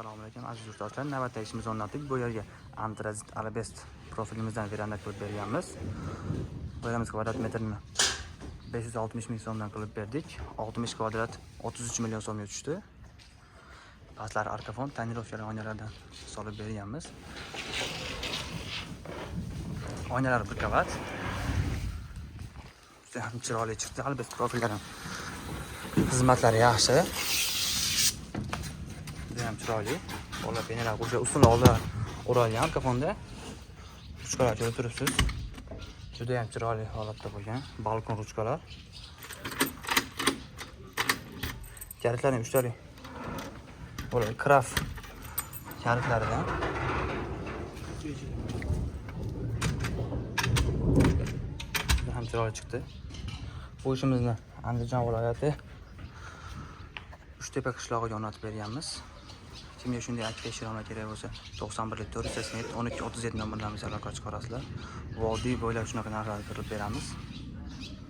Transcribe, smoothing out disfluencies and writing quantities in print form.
Assalomu alaykum aziz yurtdoshlar. Navbatdagi ishimizni o'rnatdik. Bu yerga antrazit arabest profilimizdan veranda qilib berganmiz. Verandamiz kvadrat metrini 560 ming so'mdan qilib berdik. 60 kvadrat 33 million so'mga tushdi. Pastlari arkafon, tonirovkali oynalardan solib berganmiz. Oynalar bir qavat. Juda ham chiroyli chiqdi. Arabest profillari xizmatlari yaxshi. Juda ham chiroyli. Bola penalar o'sha ustunlar o'ralgan arkafonda. Ruchkalar ko'rib turibsiz. Juda ham chiroyli holatda bo'lgan balkon ruchkalar. Kalitlarning uchtalik. Bola kraf kalitlaridan. Juda ham chiroyli chiqdi. Bu ishimizni Andijon viloyati Uchtepa qishlog'iga o'rnatib berganmiz. Kimga shunday aktiv ishlarga kerak bo'lsa 91 487 12 37 nomerdan aloqa chiqarasizlar. Vodiy bo'ylab shunaqa narxlarni qilib beramiz.